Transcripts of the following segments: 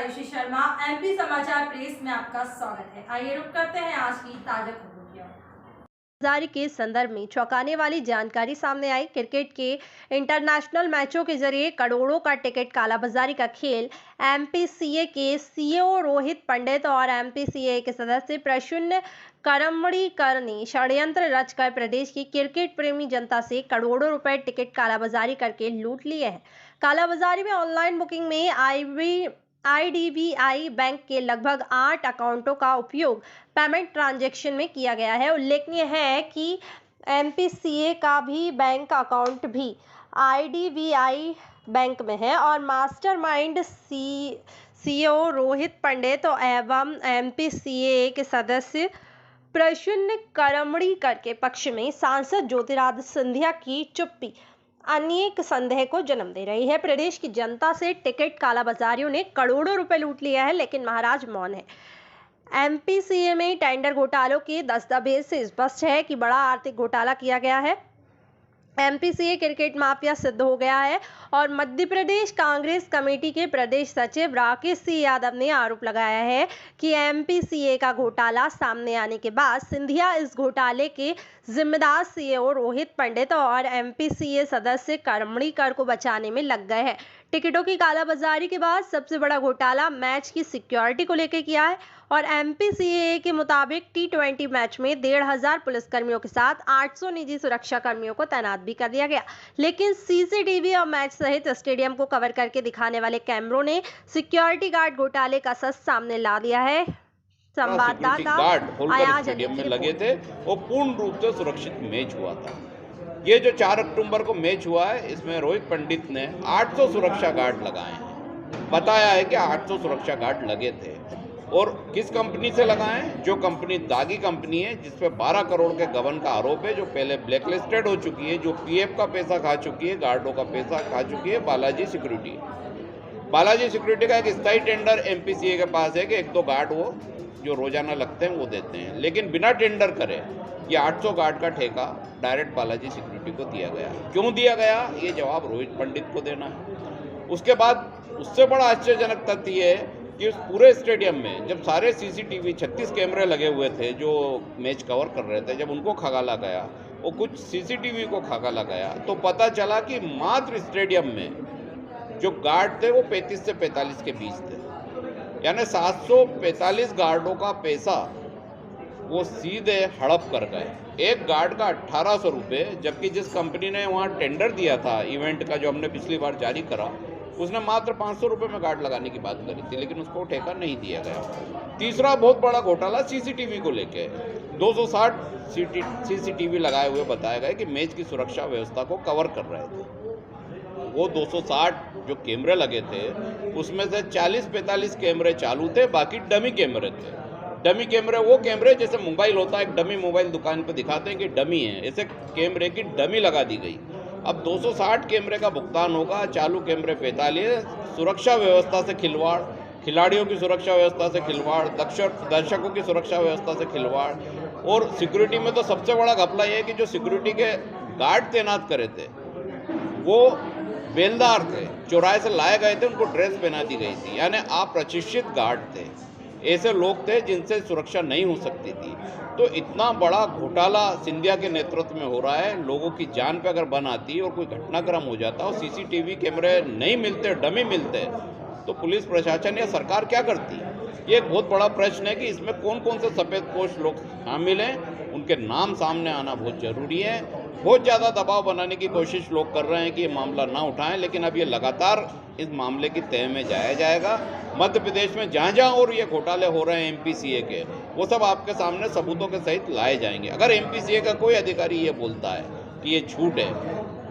Ayushi Sharma, MP समाचार press में आपका स्वागत है। आइए रुक करते हैं आज की ताजा खबरों की ओर। कालाबाजारी के संदर्भ में चौंकाने वाली जानकारी सामने आई। क्रिकेट के इंटरनेशनल मैचों के जरिए करोड़ों का टिकट कालाबाजारी का खेल एमपीसीए के सीईओ रोहित पंडित और एमपीसीए के सदस्य प्रसून करमड़ीकर ने षड्यंत्र रचकर प्रदेश की क्रिकेट प्रेमी जनता से करोड़ों रुपए टिकट कालाबाजारी करके लूट लिए हैं। कालाबाजारी में ऑनलाइन बुकिंग में आईडीबीआई बैंक के लगभग 8 अकाउंटों का उपयोग पेमेंट ट्रांजैक्शन में किया गया है। उल्लेखनीय है कि एमपीसीए का भी बैंक अकाउंट भी आईडीबीआई बैंक में है और मास्टरमाइंड सीईओ रोहित पंडित एवं एमपीसीए के सदस्य प्रसून करमड़ीकर के पक्ष में सांसद ज्योतिरादित्य सिंधिया की चुप्पी अनेक संदेह को जन्म दे रही है। प्रदेश की जनता से टिकट कालाबाजारियों ने करोड़ों रुपए लूट लिया है, लेकिन महाराज मौन है। एमपीसीए में टेंडर घोटालों के दस्तावेज से स्पष्ट है कि बड़ा आर्थिक घोटाला किया गया है। एमपीसीए क्रिकेट माफिया सिद्ध हो गया है और मध्य प्रदेश कांग्रेस कमेटी के प्रदेश सचिव राकेश सिंह यादव ने आरोप लगाया है कि एमपीसीए का घोटाला सामने आने के बाद सिंधिया इस घोटाले के जिम्मेदार सीईओ रोहित पंडित और एमपीसीए सदस्य करमड़ीकर को बचाने में लग गए हैं। टिकटों की कालाबाजारी के बाद सबसे बड़ा घोटाला मैच की सिक्योरिटी को लेकर किया है और एमपीसीए के मुताबिक टी20 मैच में 1,500 पुलिसकर्मियों के साथ 800 निजी सुरक्षा कर्मियों को तैनात भी कर दिया गया। लेकिन सीसीटीवी और मैच सहित स्टेडियम को कवर करके दिखाने वाले कैमरों ने सिक्योरिटी गार्ड घोटाले का सच सामने ला दिया है। संवाददाता गार्ड स्टेडियम में लगे थे वो पूर्ण रूप से सुरक्षित मैच हुआ था। ये जो 4 अक्टूबर को मैच हुआ है, इसमें रोहित पंडित ने 800 सुरक्षा गार्ड लगाए हैं। बताया है कि 800 सुरक्षा गार्ड लगे थे और किस कंपनी से लगाए हैं? जो कंपनी दागी कंपनी है, जिसपे 12 करोड़ के गबन का आरोप है, जो पहले ब्लैकलिस्टेड हो चुकी है, जो पीएफ का पैसा खा चुकी है, गार्डों का पैसा खा चुकी है। बालाजी सिक्योरिटी का एक स्थायी टेंडर एमपीसीए के पास है कि 1-2 गार्ड वो जो रोजाना लगते हैं वो देते हैं, लेकिन बिना टेंडर करे ये 800 गार्ड का ठेका डायरेक्ट बालाजी सिक्योरिटी को दिया गया। क्यों दिया गया, ये जवाब रोहित पंडित को देना है। उसके बाद उससे बड़ा आश्चर्यजनक तथ्य ये है कि उस पूरे स्टेडियम में जब सारे सीसीटीवी 36 कैमरे लगे हुए थे जो मैच कवर कर रहे थे, जब उनको खगाला गया और कुछ सीसीटीवी को खगाला गया, तो पता चला कि मात्र स्टेडियम में जो गार्ड थे वो 35 से 45 के बीच थे। यानी 745 गार्डों का पैसा वो सीधे हड़प कर गए। एक गार्ड का 1800 रुपये, जबकि जिस कंपनी ने वहाँ टेंडर दिया था इवेंट का, जो हमने पिछली बार जारी करा, उसने मात्र 500 रुपये में गार्ड लगाने की बात करी थी, लेकिन उसको ठेका नहीं दिया गया। तीसरा बहुत बड़ा घोटाला सीसीटीवी को लेके, 260 सीसीटीवी लगाए हुए बताया गया कि मैच की सुरक्षा व्यवस्था को कवर कर रहे थे। वो 260 जो कैमरे लगे थे उसमें से 40-45 कैमरे चालू थे, बाकी डमी कैमरे थे। डमी कैमरे वो कैमरे जैसे मोबाइल होता है, एक डमी मोबाइल दुकान पे दिखाते हैं कि डमी है, ऐसे कैमरे की डमी लगा दी गई। अब 260 कैमरे का भुगतान होगा, चालू कैमरे 45। सुरक्षा व्यवस्था से खिलवाड़, खिलाड़ियों की सुरक्षा व्यवस्था से खिलवाड़, दर्शकों की सुरक्षा व्यवस्था से खिलवाड़। और सिक्योरिटी में तो सबसे बड़ा घपला ये है कि जो सिक्योरिटी के गार्ड तैनात करे थे वो बेलदार थे, चौराहे से लाए गए थे, उनको ड्रेस पहना दी गई थी, यानी अप्रशिक्षित गार्ड थे। ऐसे लोग थे जिनसे सुरक्षा नहीं हो सकती थी। तो इतना बड़ा घोटाला सिंधिया के नेतृत्व में हो रहा है। लोगों की जान पे अगर बन आती है और कोई घटनाक्रम हो जाता और सीसीटीवी कैमरे नहीं मिलते, डमी मिलते, तो पुलिस प्रशासन या सरकार क्या करती? ये एक बहुत बड़ा प्रश्न है कि इसमें कौन कौन से सफेदपोश लोग शामिल हैं, उनके नाम सामने आना बहुत जरूरी है। बहुत ज़्यादा दबाव बनाने की कोशिश लोग कर रहे हैं कि ये मामला ना उठाएं, लेकिन अब ये लगातार इस मामले की तह में जाया जाएगा। मध्य प्रदेश में जहाँ जहाँ और ये घोटाले हो रहे हैं एमपीसीए के, वो सब आपके सामने सबूतों के सहित लाए जाएंगे। अगर एमपीसीए का कोई अधिकारी ये बोलता है कि ये झूठ है,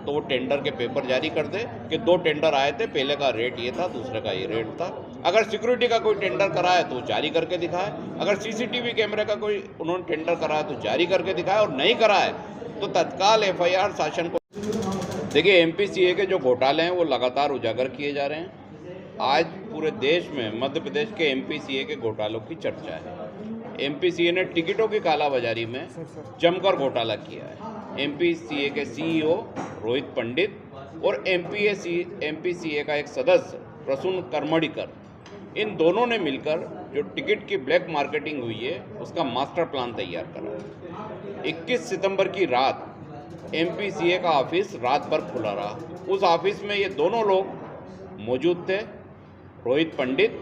तो वो टेंडर के पेपर जारी कर दे कि 2 टेंडर आए थे, पहले का रेट ये था, दूसरे का ये रेट था। अगर सिक्योरिटी का कोई टेंडर कराए तो जारी करके दिखाए। अगर सीसीटीवी कैमरे का कोई उन्होंने टेंडर कराया तो जारी करके दिखाए, और नहीं कराए तो तत्काल एफआईआर शासन को। देखिए, एमपीसीए के जो घोटाले हैं वो लगातार उजागर किए जा रहे हैं। आज पूरे देश में मध्य प्रदेश के एमपीसीए के घोटालों की चर्चा है। एमपीसीए ने टिकटों की कालाबाजारी में जमकर घोटाला किया है। एमपीसीए के सीईओ रोहित पंडित और एमपीसीए का एक सदस्य प्रसून करमड़ीकर, इन दोनों ने मिलकर जो टिकट की ब्लैक मार्केटिंग हुई है उसका मास्टर प्लान तैयार करा। 21 सितंबर की रात MPCA का ऑफिस रात भर खुला रहा। उस ऑफिस में ये दोनों लोग मौजूद थे, रोहित पंडित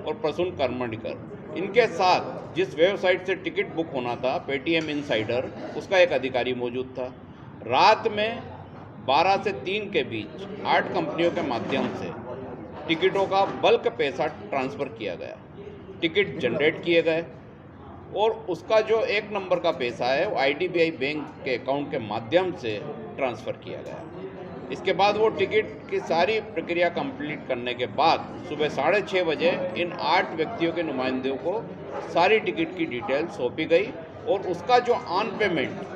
और प्रसून करमणिकर। इनके साथ जिस वेबसाइट से टिकट बुक होना था, पेटीएम इनसाइडर, उसका एक अधिकारी मौजूद था। रात में 12 से 3 के बीच 8 कंपनियों के माध्यम से टिकटों का बल्क पैसा ट्रांसफ़र किया गया, टिकट जनरेट किए गए और उसका जो 1 नंबर का पैसा है वो IDBI बैंक के अकाउंट के माध्यम से ट्रांसफ़र किया गया। इसके बाद वो टिकट की सारी प्रक्रिया कंप्लीट करने के बाद सुबह 6:30 बजे इन 8 व्यक्तियों के नुमाइंदों को सारी टिकट की डिटेल सौंपी गई और उसका जो ऑन पेमेंट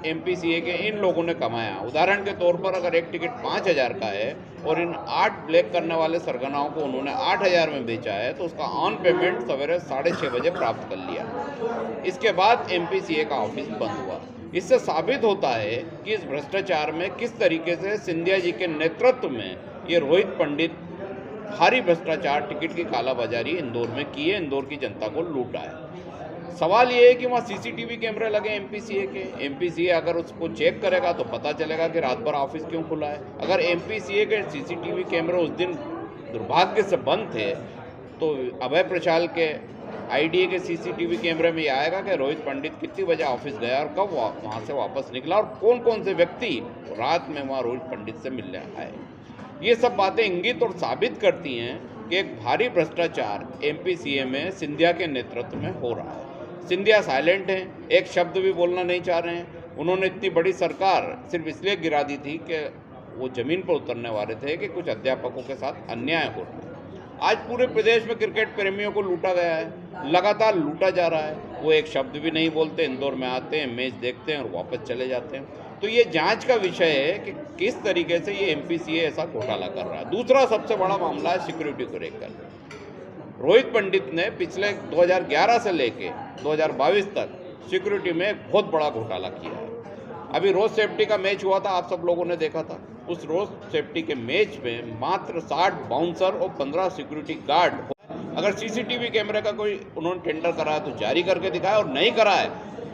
MPCA के इन लोगों ने कमाया, उदाहरण के तौर पर अगर एक टिकट 5,000 का है और इन 8 ब्लैक करने वाले सरगनाओं को उन्होंने 8,000 में बेचा है तो उसका ऑन पेमेंट सवेरे 6:30 बजे प्राप्त कर लिया। इसके बाद MPCA का ऑफिस बंद हुआ। इससे साबित होता है कि इस भ्रष्टाचार में किस तरीके से सिंधिया जी के नेतृत्व में ये रोहित पंडित भारी भ्रष्टाचार, टिकट की कालाबाजारी इंदौर में की है, इंदौर की जनता को लूटा है। सवाल ये है कि वहाँ CCTV कैमरे लगे MPCA के। MPCA अगर उसको चेक करेगा तो पता चलेगा कि रात भर ऑफिस क्यों खुला है। अगर MPCA के CCTV कैमरे उस दिन दुर्भाग्य से बंद थे तो अभय प्रशाल के IDA के CCTV कैमरे में ये आएगा कि रोहित पंडित कितनी बजे ऑफिस गया और कब वहाँ से वापस निकला और कौन कौन से व्यक्ति रात में वहाँ रोहित पंडित से मिलने आए। ये सब बातें इंगित और साबित करती हैं कि एक भारी भ्रष्टाचार MPCA में सिंधिया के नेतृत्व में हो रहा है। सिंधिया साइलेंट हैं, एक शब्द भी बोलना नहीं चाह रहे हैं। उन्होंने इतनी बड़ी सरकार सिर्फ इसलिए गिरा दी थी कि वो ज़मीन पर उतरने वाले थे कि कुछ अध्यापकों के साथ अन्याय हो रहा है। आज पूरे प्रदेश में क्रिकेट प्रेमियों को लूटा गया है, लगातार लूटा जा रहा है। वो एक शब्द भी नहीं बोलते, इंदौर में आते हैं, मैच देखते हैं और वापस चले जाते हैं। तो ये जांच का विषय है कि किस तरीके से ये MPCA ऐसा घोटाला कर रहा है। दूसरा सबसे बड़ा मामला है सिक्योरिटी को लेकर। रोहित पंडित ने पिछले 2011 से लेके 2022 तक सिक्योरिटी में एक बहुत बड़ा घोटाला किया है। अभी रोड सेफ्टी का मैच हुआ था, आप सब लोगों ने देखा था। उस रोड सेफ्टी के मैच में मात्र 60 बाउंसर और 15 सिक्योरिटी गार्ड। अगर CCTV कैमरे का कोई उन्होंने टेंडर कराया तो जारी करके दिखाया और नहीं कराया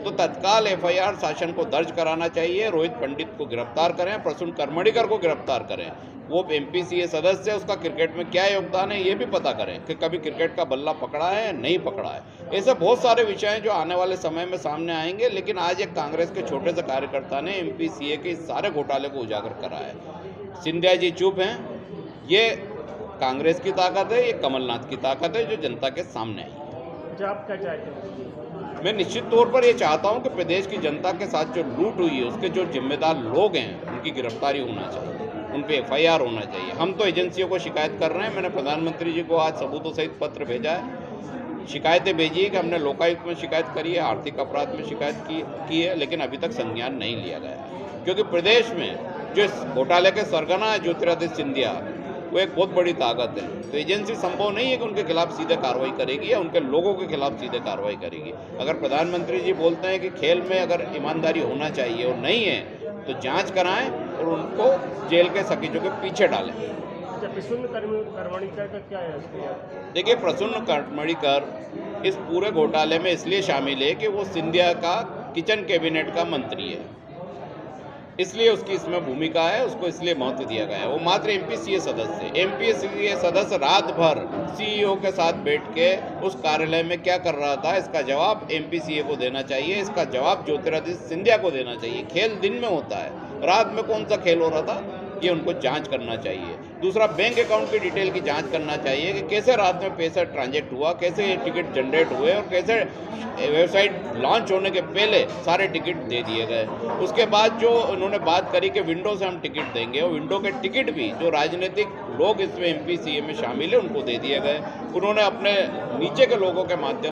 तो तत्काल FIR शासन को दर्ज कराना चाहिए। रोहित पंडित को गिरफ्तार करें, प्रसून करमणिकर को गिरफ्तार करें। वो MPCA सदस्य है, उसका क्रिकेट में क्या योगदान है ये भी पता करें कि कभी क्रिकेट का बल्ला पकड़ा है या नहीं पकड़ा है। ऐसे बहुत सारे विषय हैं जो आने वाले समय में सामने आएंगे, लेकिन आज एक कांग्रेस के छोटे से कार्यकर्ता ने MPCA के इस सारे घोटाले को उजागर करा है। सिंधिया जी चुप हैं, ये कांग्रेस की ताकत है, ये कमलनाथ की ताकत है जो जनता के सामने है। आप क्या चाहते हैं? मैं निश्चित तौर पर ये चाहता हूं कि प्रदेश की जनता के साथ जो लूट हुई है उसके जो जिम्मेदार लोग हैं उनकी गिरफ्तारी होना चाहिए, उन पे FIR होना चाहिए। हम तो एजेंसियों को शिकायत कर रहे हैं। मैंने प्रधानमंत्री जी को आज सबूतों सहित पत्र भेजा है, शिकायतें भेजी है कि हमने लोकायुक्त में शिकायत करी है, आर्थिक अपराध में शिकायत की है, लेकिन अभी तक संज्ञान नहीं लिया गया है। क्योंकि प्रदेश में जो इस घोटाले के सरगना है ज्योतिरादित्य सिंधिया, वो एक बहुत बड़ी ताकत है। तो एजेंसी संभव नहीं है कि उनके खिलाफ सीधे कार्रवाई करेगी या उनके लोगों के खिलाफ सीधे कार्रवाई करेगी। अगर प्रधानमंत्री जी बोलते हैं कि खेल में अगर ईमानदारी होना चाहिए और नहीं है तो जांच कराएं और उनको जेल के सकीजों के पीछे डालें। प्रसून करमणिकर का क्या है? देखिए, प्रसून करमणिकर इस पूरे घोटाले में इसलिए शामिल है कि वो सिंधिया का किचन कैबिनेट का मंत्री है, इसलिए उसकी इसमें भूमिका है, उसको इसलिए महत्व दिया गया है। वो मात्र MPCA सदस्य है। MPCA सदस्य रात भर CEO के साथ बैठ के उस कार्यालय में क्या कर रहा था, इसका जवाब MPCA को देना चाहिए, इसका जवाब ज्योतिरादित्य सिंधिया को देना चाहिए। खेल दिन में होता है, रात में कौन सा खेल हो रहा था ये उनको जांच करना चाहिए। दूसरा, बैंक अकाउंट की डिटेल की जांच करना चाहिए कि कैसे रात में पैसा ट्रांजैक्ट हुआ, कैसे ये टिकट जनरेट हुए और कैसे वेबसाइट लॉन्च होने के पहले सारे टिकट दे दिए गए। उसके बाद जो उन्होंने बात करी कि विंडो से हम टिकट देंगे, और विंडो के टिकट भी जो राजनीतिक लोग इसमें MPCA में शामिल है उनको दे दिए गए। उन्होंने अपने नीचे के लोगों के माध्यम